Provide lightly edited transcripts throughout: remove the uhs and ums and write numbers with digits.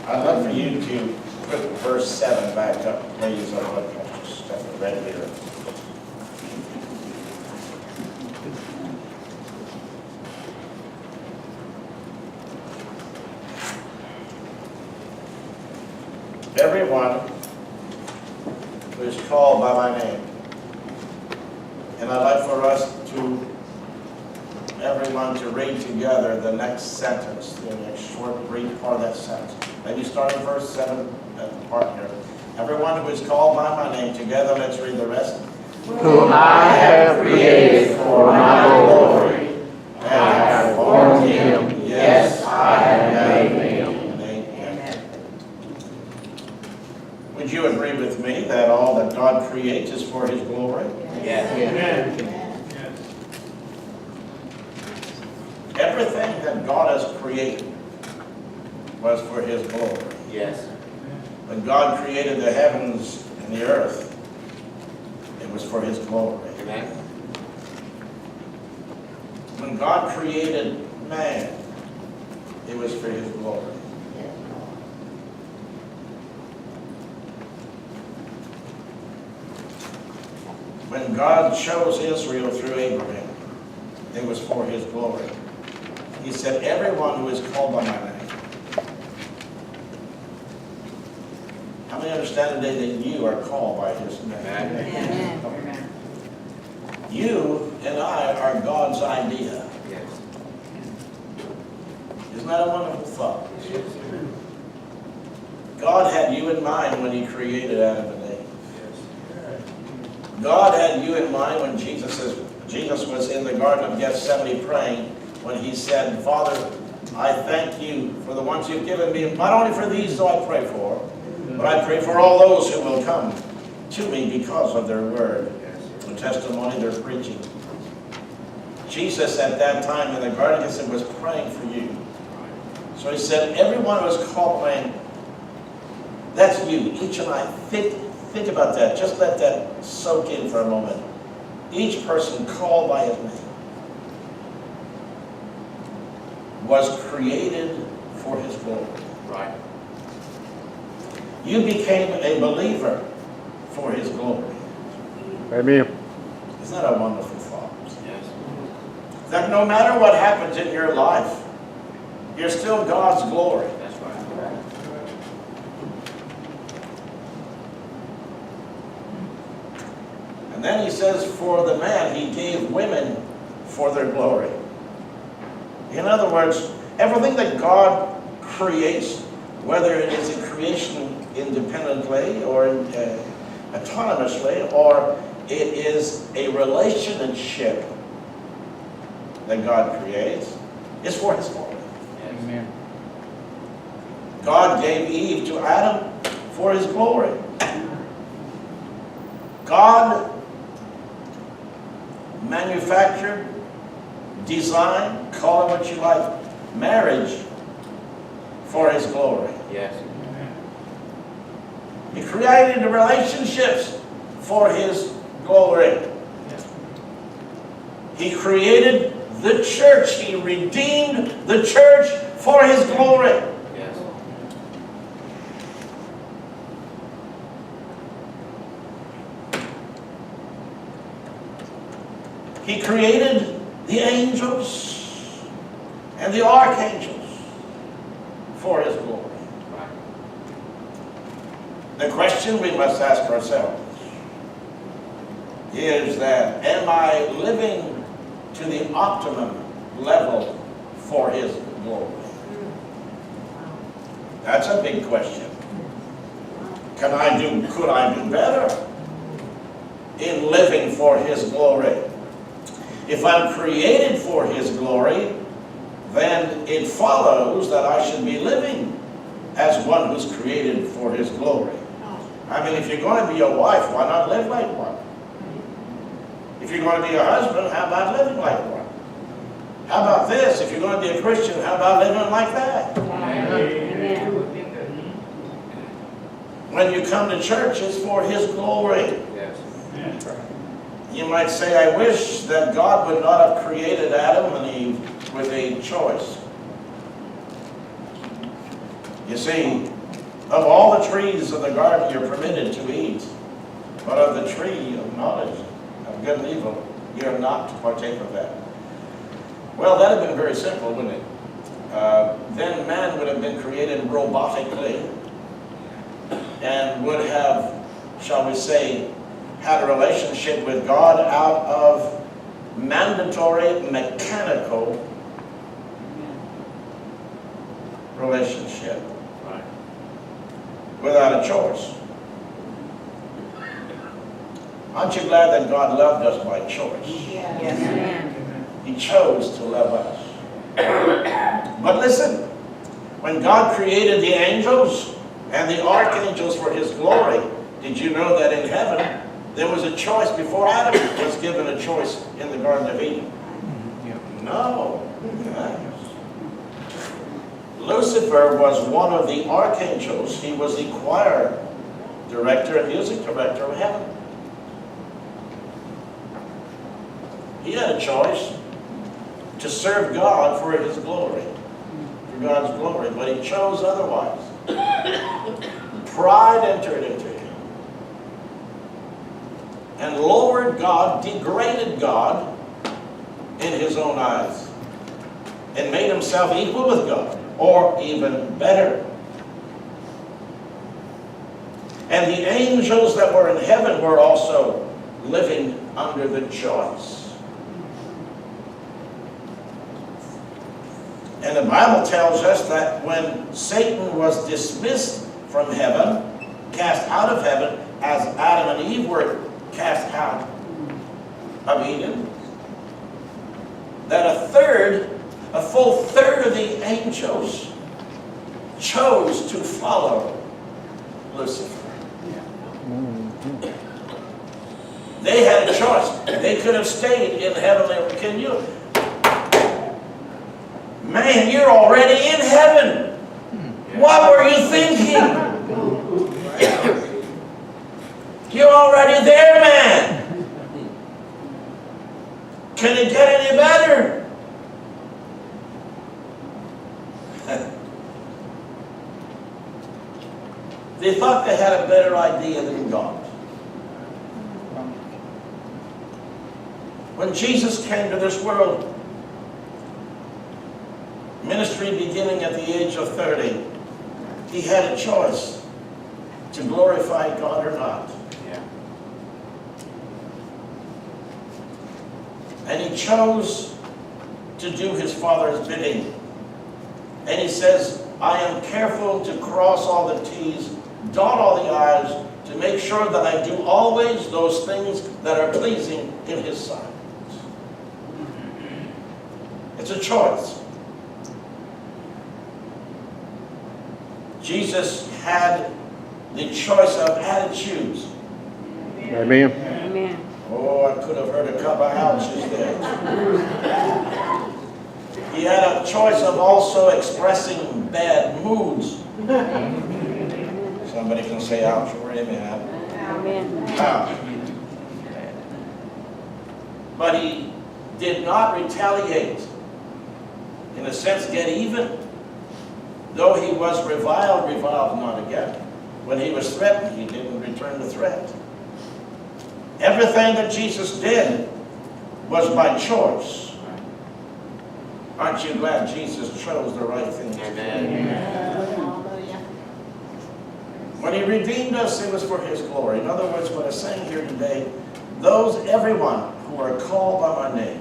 I'd love for you to put verse 7 back up, please. I'll just have it read here. Everyone who is called by my name. And I'd like for us to, everyone, to read together the next sentence, the next short, brief part of that sentence. Maybe start in verse 7 at the part here. Everyone who is called by my name, together let's read the rest. Whom I have created for my glory, and have formed him, yes, I have made him. Amen. Would you agree with me that all that God creates is for his glory? Yes. Everything that God has created was for his glory. Yes. When God created the heavens and the earth, it was for his glory. Amen. When God created man, it was for his glory. When God chose Israel through Abraham, it was for his glory. He said, everyone who is called by my name. How many understand today that you are called by his name? Amen. You and I are God's idea. Yes. Isn't that a wonderful thought? God had you in mind when he created Adam and Eve. God had you in mind when Jesus was in the Garden of Gethsemane praying, when he said, Father, I thank you for the ones you've given me. Not only for these do I pray for, but I pray for all those who will come to me because of their word, the testimony they're preaching. Jesus at that time in the Garden of Gethsemane was praying for you. So he said, everyone who is called by name, that's you. Each and I, think about that. Just let that soak in for a moment. Each person called by his name was created for his glory. Right. You became a believer for his glory. Amen. Isn't that a wonderful thought? Yes. That no matter what happens in your life, you're still God's glory. That's right. And then he says, for the man, he gave women for their glory. In other words, everything that God creates, whether it is a creation independently or autonomously, or it is a relationship that God creates, is for his glory. Amen. God gave Eve to Adam for his glory. God manufactured, designed, call it what you like, marriage for his glory. Yes. He created the relationships for his glory. He created the church. He redeemed the church for his glory. Yes. He created the angels and the archangels for his glory. Right. The question we must ask ourselves is that, am I living to the optimum level for his glory? That's a big question. Could I do better in living for his glory? If I'm created for his glory, then it follows that I should be living as one who's created for his glory. I mean, if you're going to be a wife, why not live like one? If you're going to be a husband, how about living like one? How about this? If you're going to be a Christian, how about living like that? Amen. When you come to church, it's for his glory. Yes. You might say, I wish that God would not have created Adam and Eve with a choice. You see, of all the trees of the garden you're permitted to eat, but of the tree of knowledge of good and evil, you're not to partake of that. Well, that would have been very simple, wouldn't it? Then man would have been created robotically and would have, shall we say, had a relationship with God out of mandatory mechanical relationship. Right. Without a choice. Aren't you glad that God loved us by choice? Yes. He chose to love us. But listen, when God created the angels and the archangels for His glory, did you know that in heaven there was a choice before Adam was given a choice in the Garden of Eden? No. Lucifer was one of the archangels. He was the choir director and music director of heaven. He had a choice to serve God for His glory, for God's glory, but he chose otherwise. Pride entered into him and lowered God, degraded God in his own eyes, and made himself equal with God, or even better. And the angels that were in heaven were also living under the choice. And the Bible tells us that when Satan was dismissed from heaven, cast out of heaven, as Adam and Eve were cast out of Eden, that a full third of the angels chose to follow Lucifer. They had a choice. They could have stayed in heavenly. Can you? Man, you're already in heaven. What were you thinking? You're already there, man. Can it get any better? They thought they had a better idea than God. When Jesus came to this world, ministry beginning at the age of 30, he had a choice to glorify God or not. Yeah. And he chose to do his Father's bidding. And he says, I am careful to cross all the T's, dot all the I's, to make sure that I do always those things that are pleasing in his sight. It's a choice. Jesus had the choice of attitudes. Amen. Amen. Oh, I could have heard a couple of ouches there. He had a choice of also expressing bad moods. Somebody can say ouch or amen. Amen. Ouch. But he did not retaliate. In a sense, get even. Though he was reviled not again. When he was threatened, he didn't return the threat. Everything that Jesus did was by choice. Aren't you glad Jesus chose the right thing to do? Amen. When he redeemed us, it was for his glory. In other words, what I'm saying here today, everyone who are called by my name,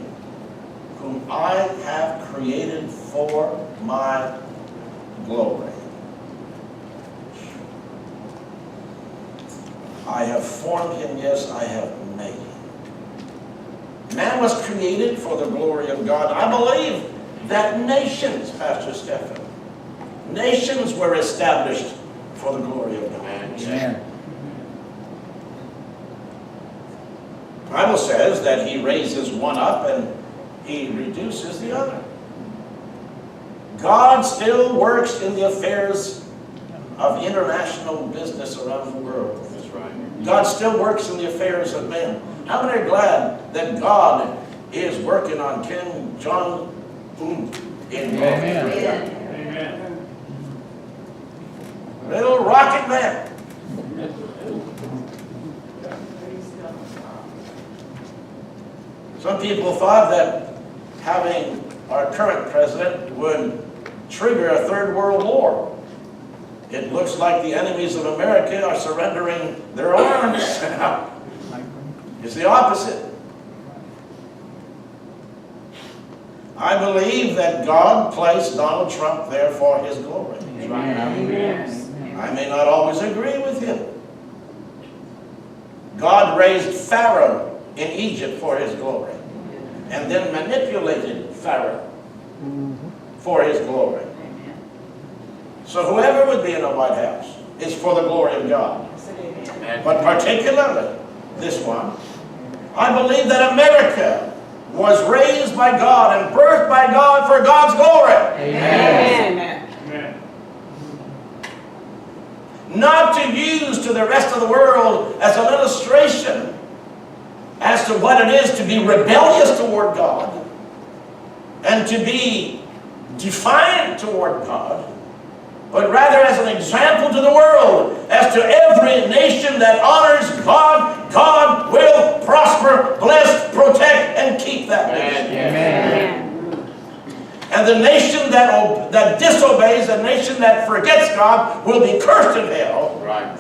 whom I have created for my glory. I have formed him, yes, I have made him. Man was created for the glory of God. I believe that nations, Pastor Stephen, nations were established for the glory of God. Amen. The Bible says that he raises one up and he reduces the other. God still works in the affairs of international business around the world. That's right. God still works in the affairs of men. How many are glad that God is working on Kim Jong-un in North Korea? Amen. black man. Some people thought that having our current president would trigger a third world war. It looks like the enemies of America are surrendering their arms. It's the opposite. I believe that God placed Donald Trump there for his glory. Amen. I may not always agree with him. God raised Pharaoh in Egypt for his glory, and then manipulated Pharaoh for his glory. So whoever would be in the White House is for the glory of God. But particularly this one, I believe that America was raised by God and birthed by God for God's glory. Amen. Not to use to the rest of the world as an illustration as to what it is to be rebellious toward God and to be defiant toward God, but rather as an example to the world, as to every nation that honors God, God will prosper, bless, protect, and keep that nation. Amen. And the nation that disobeys, the nation that forgets God, will be cursed in hell. Right.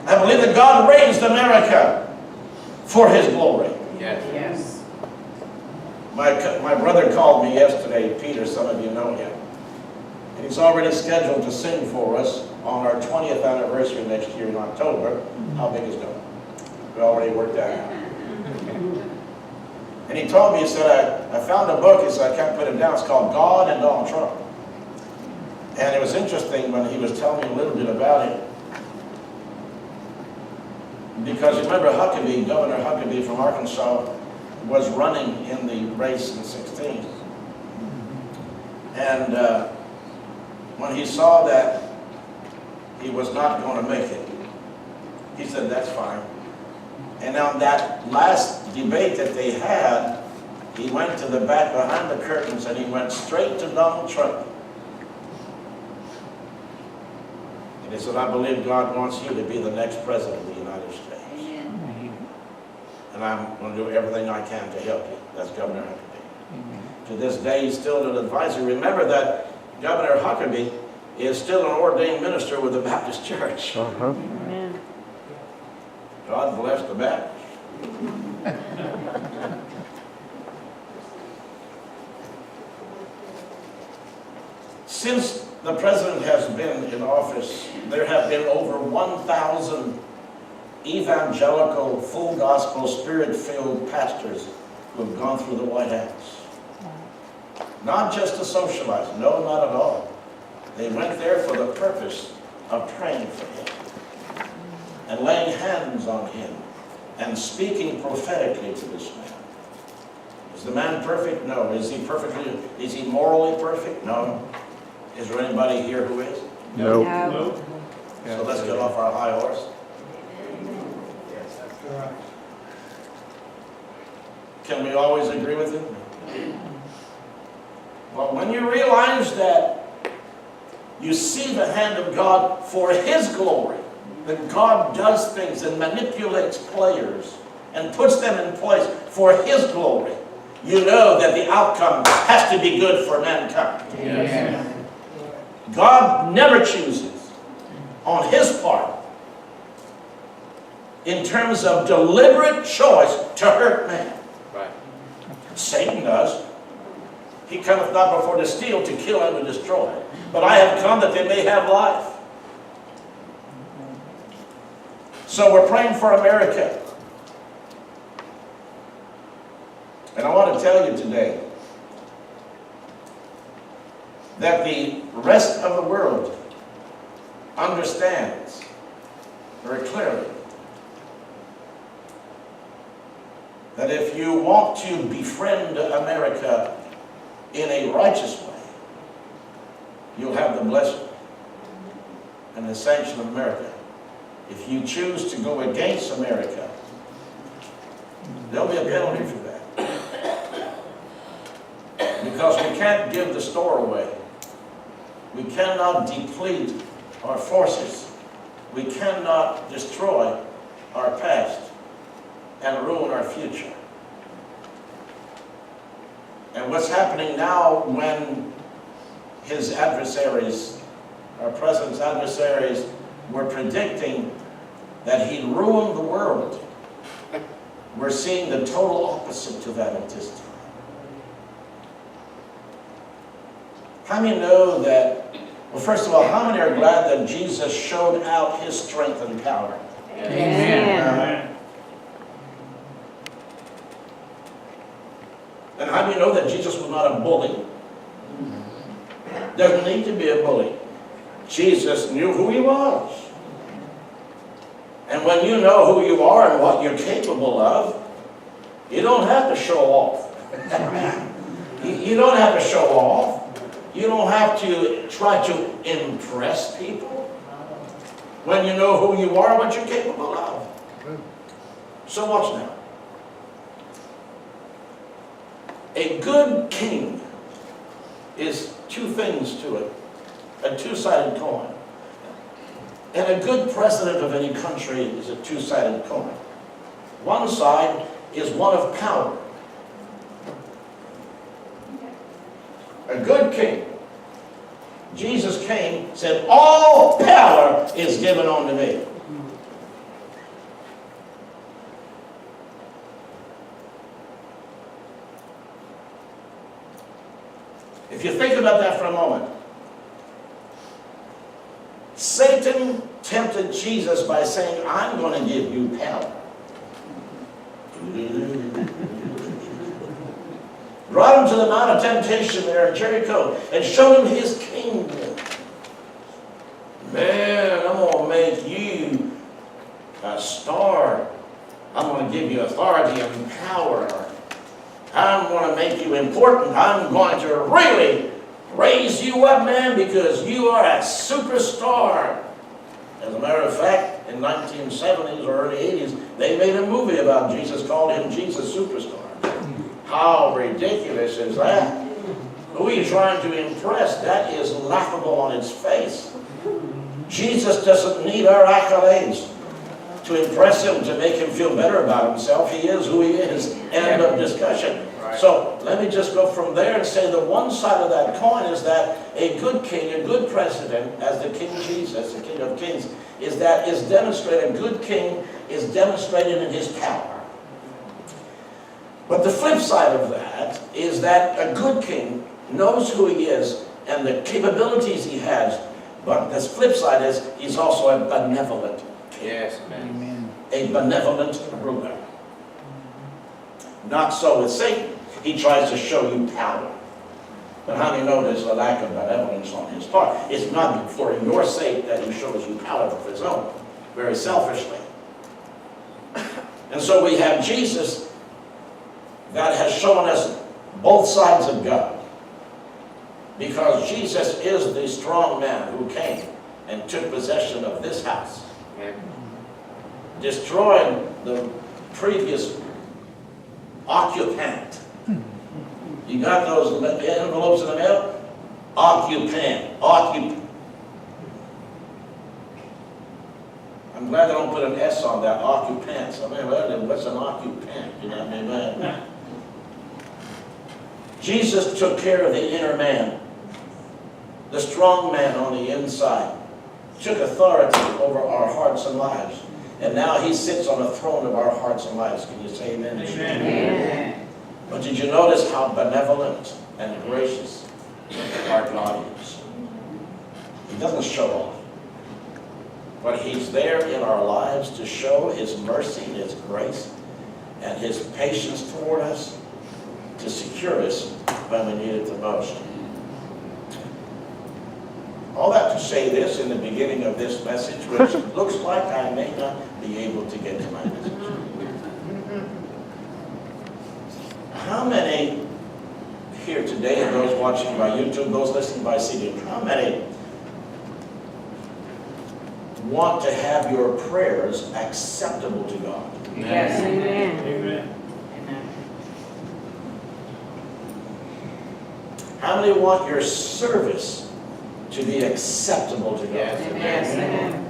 I believe that God raised America for His glory. Yes. My brother called me yesterday, Peter, some of you know him. And he's already scheduled to sing for us on our 20th anniversary next year in October. How big is it? We already worked that out. And he told me, he said, I found a book, he said, I can't put it down, it's called God and Donald Trump. And it was interesting when he was telling me a little bit about it. Because remember Huckabee, Governor Huckabee from Arkansas, was running in the race in 16. And when he saw that he was not going to make it, he said, that's fine. And on that last debate that they had, he went to the back behind the curtains and he went straight to Donald Trump. And he said, I believe God wants you to be the next president of the United States. And I'm going to do everything I can to help you. That's Governor Huckabee. To this day, he's still an advisor. Remember that Governor Huckabee is still an ordained minister with the Baptist Church. Amen. God bless the Baptist. Since the president has been in office, there have been over 1,000 evangelical, full gospel, spirit-filled pastors who have gone through the White House. Not just to socialize, no, not at all. They went there for the purpose of praying for him and laying hands on him and speaking prophetically to this man. Is the man perfect? No. Is he morally perfect? No. Is there anybody here who is? No. No. So let's get off our high horse. Can we always agree with him? Well, when you realize that you see the hand of God for His glory, that God does things and manipulates players and puts them in place for His glory, you know that the outcome has to be good for mankind. Yes. God never chooses on His part in terms of deliberate choice to hurt man. Right. Satan does. He cometh not before to steal, to kill, and to destroy. But I have come that they may have life. So we're praying for America. And I want to tell you today that the rest of the world understands very clearly that if you want to befriend America in a righteous way, you'll have the blessing and the sanction of America. If you choose to go against America, there'll be a penalty for that. Because we can't give the store away. We cannot deplete our forces We cannot destroy our past and ruin our future. And what's happening now when his adversaries, our president's adversaries, were predicting that he'd ruin the world, we're seeing the total opposite to that at this time. How many know that, well, first of all, how many are glad that Jesus showed out his strength and power? Amen. And how do you know that Jesus was not a bully? Doesn't need to be a bully. Jesus knew who he was. And when you know who you are and what you're capable of, you don't have to show off. You don't have to show off. You don't have to try to impress people. When you know who you are and what you're capable of. So watch now. A good king is two things to it, a two-sided coin. And a good president of any country is a two-sided coin. One side is one of power. A good king. Jesus came, said, all power is given unto me. If you think about that for a moment, Satan tempted Jesus by saying, I'm going to give you power. Brought him to the Mount of Temptation there in Jericho and showed him his kingdom. Man, I'm going to make you a star. I'm going to give you authority and power. I'm going to make you important. I'm going to really raise you up, man, because you are a superstar. As a matter of fact, in 1970s or early 80s, they made a movie about Jesus, called him Jesus Superstar. How ridiculous is that? Who are you trying to impress? That is laughable on its face. Jesus doesn't need our accolades to impress him, to make him feel better about himself. He is who he is. End of discussion. So let me just go from there and say the one side of that coin is that a good king, a good president, as the King Jesus, the King of Kings, is demonstrated. A good king is demonstrated in his power. But the flip side of that is that a good king knows who he is and the capabilities he has. But the flip side is he's also a benevolent king. Yes, amen. A benevolent ruler. Not so with Satan. He tries to show you power. But how do you know there's a lack of benevolence on his part? It's not for your sake that he shows you power for his own. Very selfishly. And so we have Jesus that has shown us both sides of God. Because Jesus is the strong man who came and took possession of this house. Destroyed the previous occupant. You got those envelopes in the mail? Occupant. I'm glad they don't put an S on that, occupants. I mean, what's an occupant? You know what I mean? Jesus took care of the inner man, the strong man on the inside, took authority over our hearts and lives. And now he sits on the throne of our hearts and lives. Can you say amen? Amen. But did you notice how benevolent and gracious our God is? He doesn't show off. But he's there in our lives to show his mercy, his grace, and his patience toward us to secure us when we need it the most. All that to say this in the beginning of this message, which looks like I may not be able to get to my message. How many here today, and those watching by YouTube, those listening by CD, how many want to have your prayers acceptable to God? Yes. Amen. Amen. How many want your service to be acceptable to God? Yes. Yes. Amen.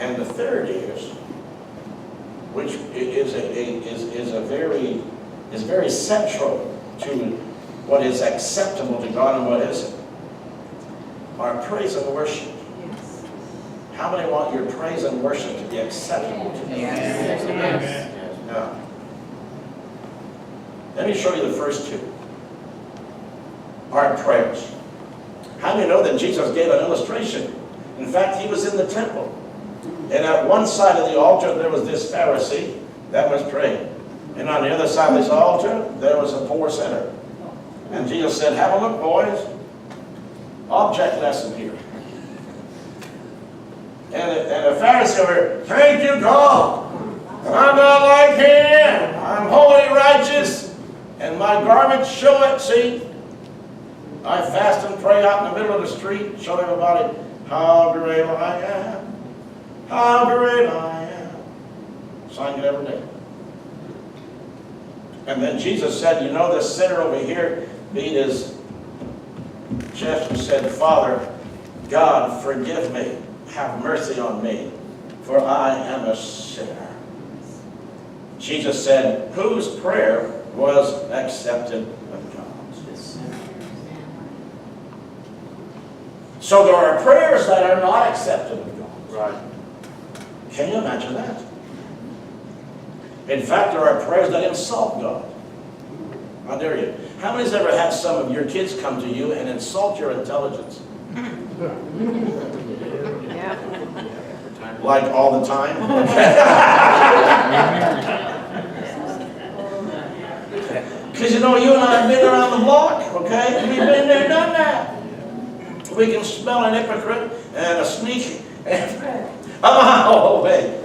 And the third is, which is very central to what is acceptable to God and what isn't. Our praise and worship. Yes. How many want your praise and worship to be acceptable to God? Yes. Yes. Now, let me show you the first two. Our prayers. How do you know that Jesus gave an illustration? In fact, he was in the temple. And at one side of the altar, there was this Pharisee that was praying. And on the other side of this altar, there was a poor sinner. And Jesus said, have a look, boys. Object lesson here. And the Pharisee over, thank you, God. I'm not like him. I'm holy, righteous, and my garments show it. See, I fast and pray out in the middle of the street, show everybody how great I am. How great I am. Sign it every day. And then Jesus said, you know, this sinner over here beat his chest and said, Father, God, forgive me. Have mercy on me, for I am a sinner. Jesus said, whose prayer was accepted of God? So there are prayers that are not accepted of God. Right. Can you imagine that? In fact, there are prayers that insult God. How dare you? How many's ever had some of your kids come to you and insult your intelligence? Yeah. Like all the time? Because you know, you and I have been around the block, okay? We've been there, done that. We can smell an hypocrite and a sneak. Oh, hey.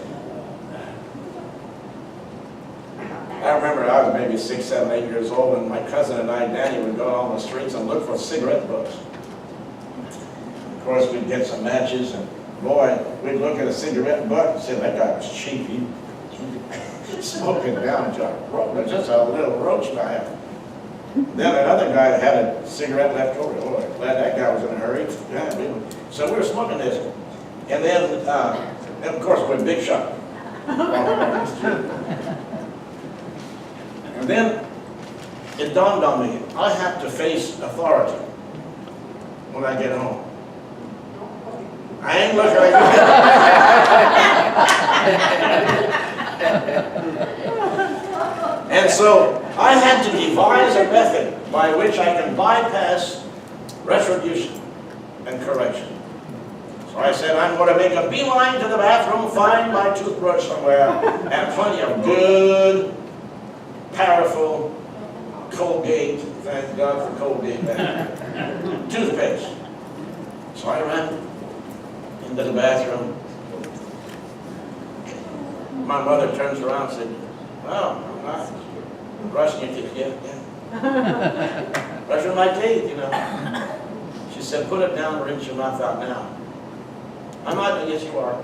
I remember I was maybe 6, 7, 8 years old, and my cousin and I, Danny, would go on the streets and look for cigarette butts. Of course, we'd get some matches, and boy, we'd look at a cigarette butt and say, that guy was cheap. He smoking down, John. Just a little roach knife. Then another guy that had a cigarette left over. Oh, I'm glad that guy was in a hurry. Yeah, so we were smoking this. And then, of course, we're Big Shot. And then it dawned on me, I have to face authority when I get home. I ain't looking like that. And so I had to devise a method by which I can bypass retribution and correction. So I said, I'm going to make a beeline to the bathroom, find my toothbrush somewhere, and plenty of good, powerful Colgate, thank God for Colgate, toothpaste. So I ran into the bathroom. My mother turns around and said, well, I'm not brushing your teeth. Yeah. Brushing my teeth, you know. She said, put it down and rinse your mouth out now. I'm not, yes you are.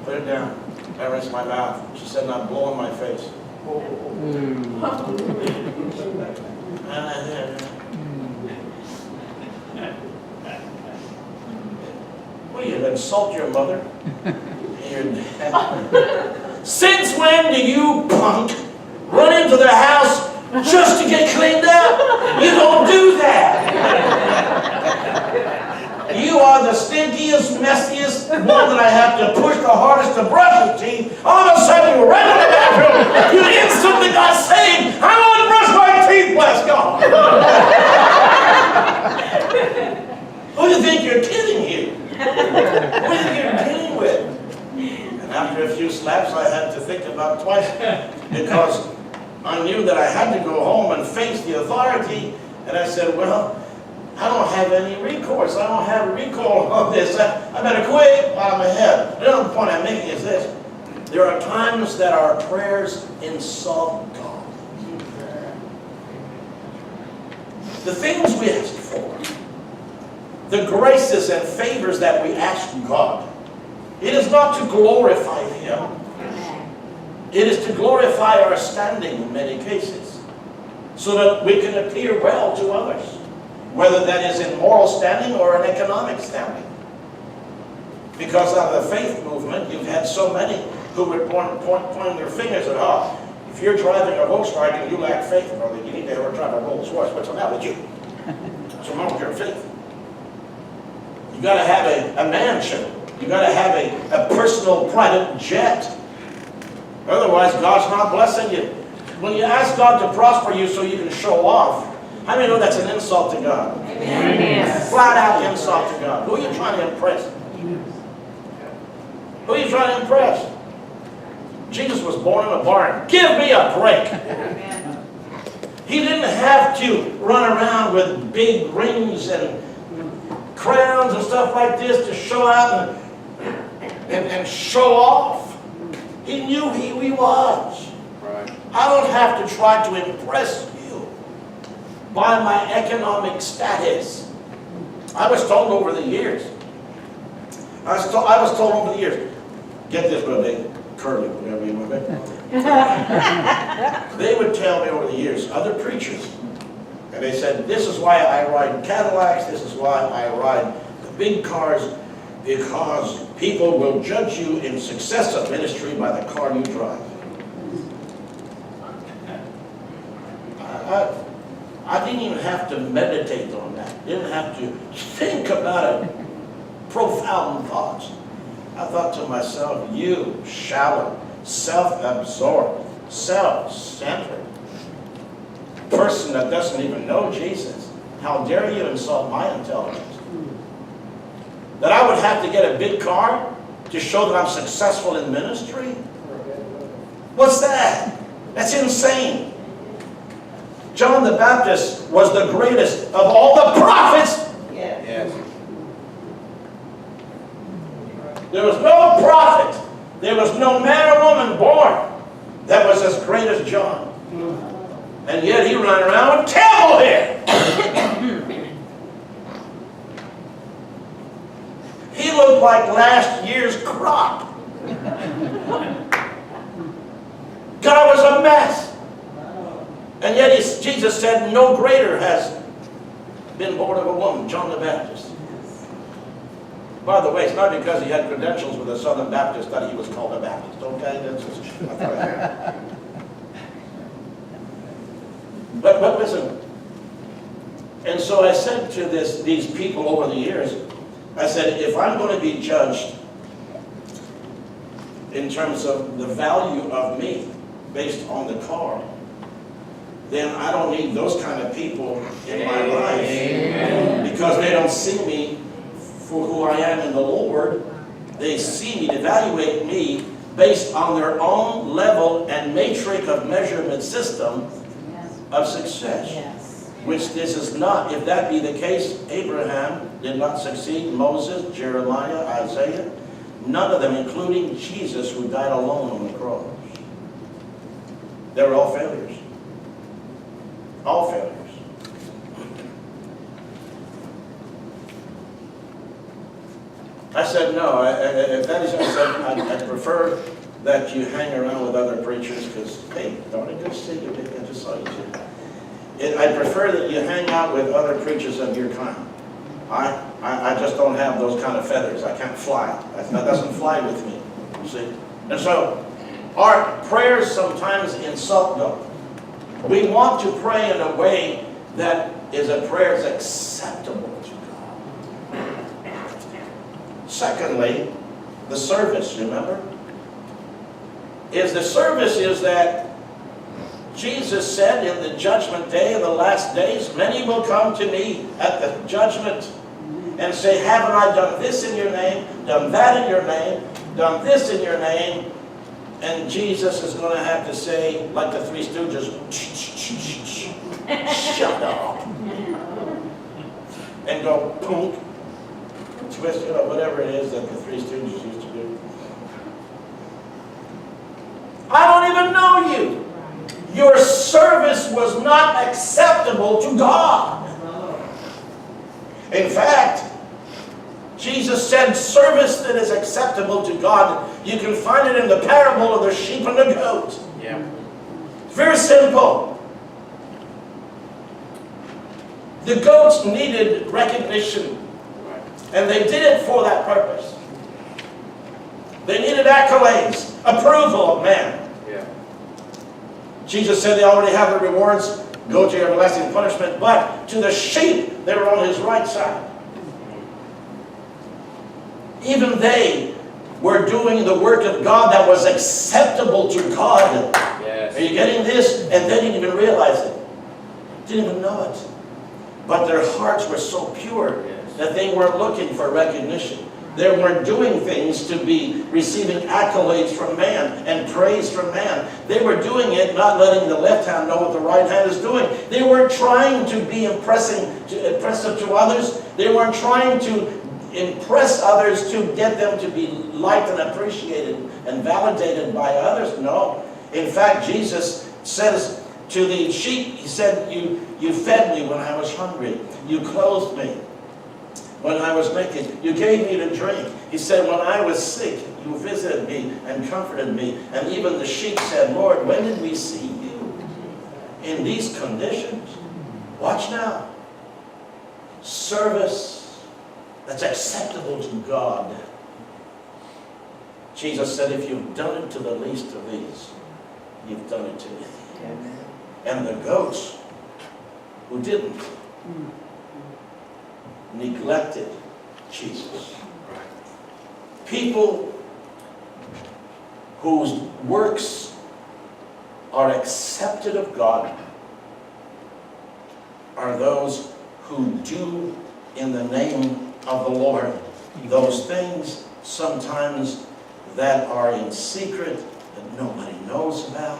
Put it down. I rinsed my mouth. She said, now blow in my face. What do you insult your mother? Since when do you punk run into the house just to get cleaned up? You don't do that. You are the stinkiest, messiest one that I have to push the hardest to brush his teeth. All of a sudden, you ran to the bathroom. You instantly got saved. I want to brush my teeth, bless God. Who do you think you're kidding here? Who do you think you're kidding with? And after a few slaps, I had to think about twice because I knew that I had to go home and face the authority. And I said, well, I don't have any recourse. I don't have a recall on this. I better quit while I'm ahead. The other point I'm making is this. There are times that our prayers insult God. The things we ask for, the graces and favors that we ask God, it is not to glorify Him. It is to glorify our standing in many cases, so that we can appear well to others, whether that is in moral standing or in economic standing. Because out of the faith movement, you've had so many who would pointing their fingers at, oh, if you're driving a Volkswagen, you lack faith, brother. You need to ever drive a Rolls Royce. What's the matter with you? What's wrong with your faith? You got to have a mansion. You got to have a personal private jet. Otherwise, God's not blessing you. When you ask God to prosper you so you can show off, how many know that's an insult to God? Amen. Flat out insult to God. Who are you trying to impress? Who are you trying to impress? Jesus was born in a barn. Give me a break. He didn't have to run around with big rings and crowns and stuff like this to show out and show off. He knew who he was. Right. I don't have to try to impress you by my economic status. I was told over the years. I was told over the years. Get this, brother, curly, whatever you want to be. They would tell me over the years, other preachers, and they said, this is why I ride Cadillacs, this is why I ride the big cars, because people will judge you in success of ministry by the car you drive. I didn't even have to meditate on that. Didn't have to think about it. Profound thoughts. I thought to myself, you shallow, self-absorbed, self-centered person that doesn't even know Jesus, how dare you insult my intelligence? That I would have to get a big car to show that I'm successful in ministry? What's that? That's insane. John the Baptist was the greatest of all the prophets. Yes. There was no prophet, there was no man or woman born that was as great as John. And yet he ran around with camel hair. He looked like last year's crop. God was a mess. And yet Jesus said, no greater has been born of a woman, John the Baptist. By the way, it's not because he had credentials with the Southern Baptist that he was called a Baptist, okay? That's just, but listen, and so I said to these people over the years, I said, if I'm going to be judged in terms of the value of me based on the car, then I don't need those kind of people in my life. Amen. Because they don't see me for who I am in the Lord. They see me, evaluate me based on their own level and matrix of measurement system of success. Yes. Which this is not. If that be the case, Abraham did not succeed, Moses, Jeremiah, Isaiah, none of them, including Jesus, who died alone on the cross. They were all failures. All failures. I said, no, if that is, I said, I prefer that you hang around with other preachers because, hey, darn it, good to see you. I just saw you too. I prefer that you hang out with other preachers of your kind. I just don't have those kind of feathers. I can't fly. That doesn't fly with me, you see. And so, our prayers sometimes insult God. We want to pray in a way that is a prayer that's acceptable to God. Secondly, the service, remember? The service is that Jesus said in the judgment day, in the last days, many will come to me at the judgment and say, haven't I done this in your name, done that in your name, done this in your name? And Jesus is going to have to say, like the Three Stooges, shut up. And go, punk, twist, whatever it is that the Three Stooges used to do. I don't even know you. Your service was not acceptable to God. In fact, Jesus said service that is acceptable to God, you can find it in the parable of the sheep and the goat. Yeah. It's very simple. The goats needed recognition, and they did it for that purpose. They needed accolades, approval of man. Yeah. Jesus said they already have the rewards, go to your everlasting punishment, but to the sheep, they were on his right side. Even they were doing the work of God that was acceptable to God. Yes. Are you getting this? And they didn't even realize it. Didn't even know it. But their hearts were so pure that they weren't looking for recognition. They weren't doing things to be receiving accolades from man and praise from man. They were doing it, not letting the left hand know what the right hand is doing. They weren't trying to be impressive to others. They weren't trying to impress others to get them to be liked and appreciated and validated by others. No. In fact, Jesus says to the sheep, he said, you fed me when I was hungry. You clothed me when I was naked. You gave me to drink. He said, when I was sick, you visited me and comforted me. And even the sheep said, Lord, when did we see you in these conditions? Watch now. Service that's acceptable to God. Jesus said, if you've done it to the least of these, you've done it to me. And the goats who didn't neglected Jesus. People whose works are accepted of God are those who do in the name of the Lord those things sometimes that are in secret, that nobody knows about,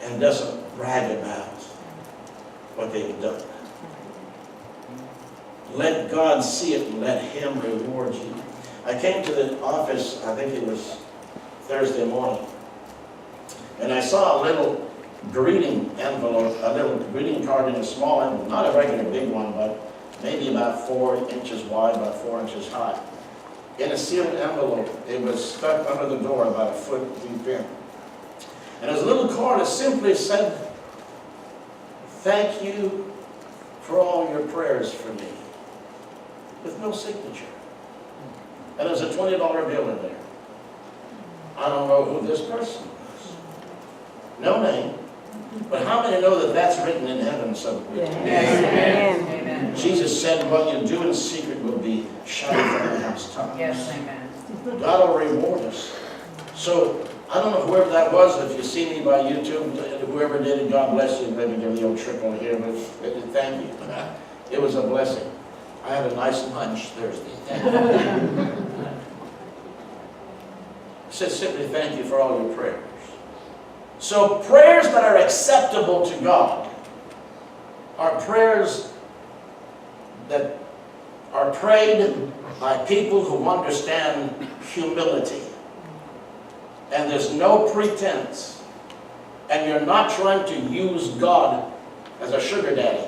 and doesn't brag about what they've done. Let God see it and let Him reward you. I came to the office, I think it was Thursday morning, and I saw a little greeting envelope, a little greeting card in a small envelope, not a regular big one, but maybe about 4 inches wide, about 4 inches high. In a sealed envelope, it was stuck under the door about a foot deep in. And his little card simply said, thank you for all your prayers for me, with no signature. And there's a $20 bill in there. I don't know who this person was. No name. But how many know that that's written in heaven somewhere? Amen. Amen. Jesus said, what you do in secret will be shouted from the housetops. Yes, amen. God will reward us. So, I don't know whoever that was, if you see me by YouTube, whoever did it, God bless you. Maybe give the old triple here, but thank you. It was a blessing. I had a nice lunch Thursday. Thank you. I said simply thank you for all your prayers. So prayers that are acceptable to God are prayers that are prayed by people who understand humility. And there's no pretense. And you're not trying to use God as a sugar daddy.